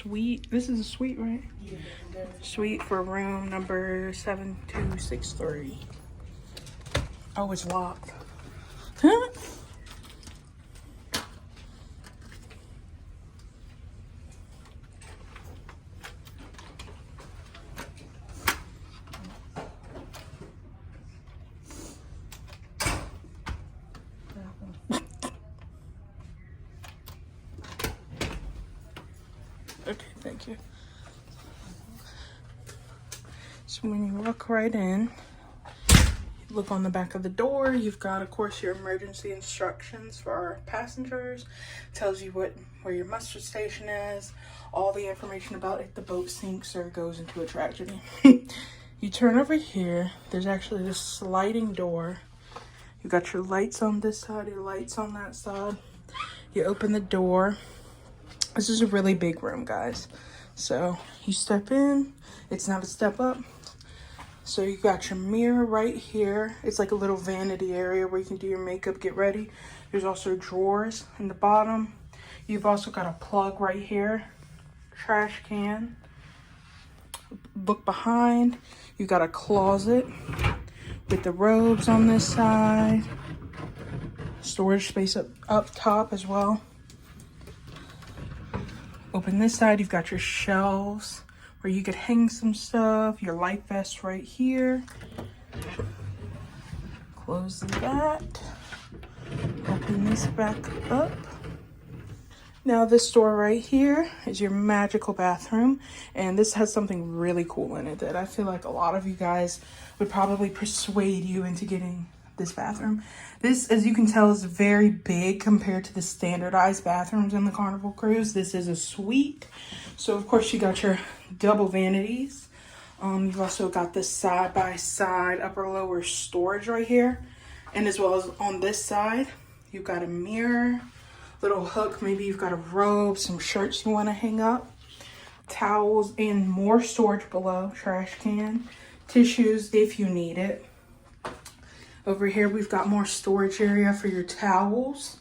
suite. This is a suite, right? Yeah. Suite for room number 7263. Oh, it's locked. Huh? Okay, thank you. So when you walk right in, look on the back of the door. You've got, of course, your emergency instructions for our passengers. Tells you where your muster station is. All the information about if the boat sinks or goes into a tragedy. You turn over here. There's actually this sliding door. You got your lights on this side, your lights on that side. You open the door. This is a really big room, guys. So you step in. It's not a step up. So you got your mirror right here. It's like a little vanity area where you can do your makeup, get ready. There's also drawers in the bottom. You've also got a plug right here. Trash can. Look behind. You got a closet with the robes on this side. Storage space up top as well. Open this side, you've got your shelves where you could hang some stuff. Your life vest right here. Close that. Open this back up. Now this door right here is your magical bathroom. And this has something really cool in it that I feel like a lot of you guys would probably persuade you into getting this bathroom. This, as you can tell, is very big compared to the standardized bathrooms in the Carnival cruise. This is a suite. So of course you got your double vanities. You've also got this side-by-side upper lower storage right here. And as well as on this side, you've got a mirror, little hook. Maybe you've got a robe, some shirts you want to hang up, towels, and more storage below. Trash can, tissues if you need it. Over here, we've got more storage area for your towels,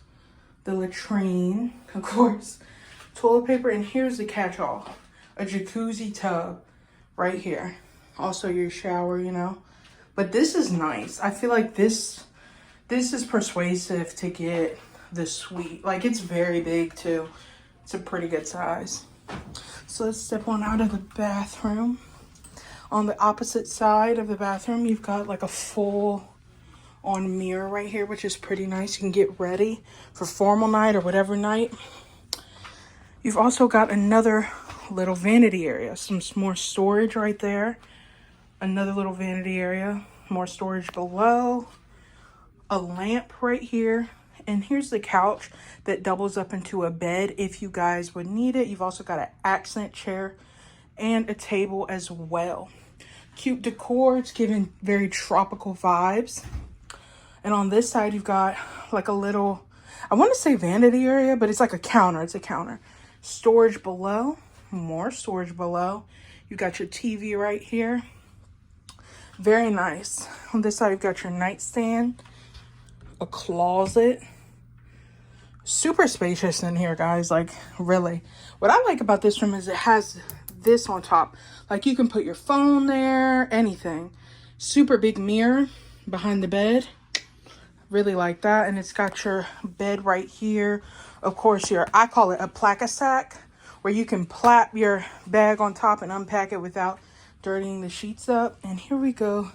the latrine, of course, toilet paper, and here's the catch-all, a jacuzzi tub right here. Also your shower, you know. But this is nice. I feel like this is persuasive to get the suite. Like, it's very big, too. It's a pretty good size. So let's step on out of the bathroom. On the opposite side of the bathroom, you've got like a full on mirror right here, which is pretty nice. You can get ready for formal night or whatever night. You've also got another little vanity area, some more storage right there. Another little vanity area, more storage below, a lamp right here, and here's the couch that doubles up into a bed if you guys would need it. You've also got an accent chair and a table as well. Cute decor. It's giving very tropical vibes. And on this side, you've got like a little, I want to say vanity area, but it's like a counter. It's a counter. Storage below, more storage below. You got your TV right here. Very nice. On this side, you've got your nightstand, a closet. Super spacious in here, guys. Like, really. What I like about this room is it has this on top. Like, you can put your phone there, anything. Super big mirror behind the bed. Really like that. And it's got your bed right here. Of course, I call it a placa sack, where you can plap your bag on top and unpack it without dirtying the sheets up. And here we go.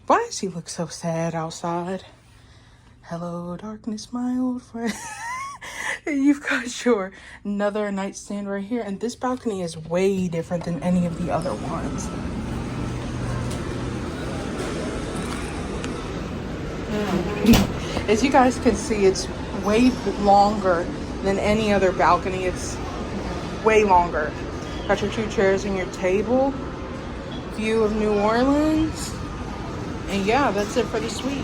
Why does he look so sad outside? Hello, darkness, my old friend. You've got your another nightstand right here. And this balcony is way different than any of the other ones. As you guys can see, it's way longer than any other balcony. It's way longer. Got your 2 chairs and your table. View of New Orleans. And yeah, that's it for the suite.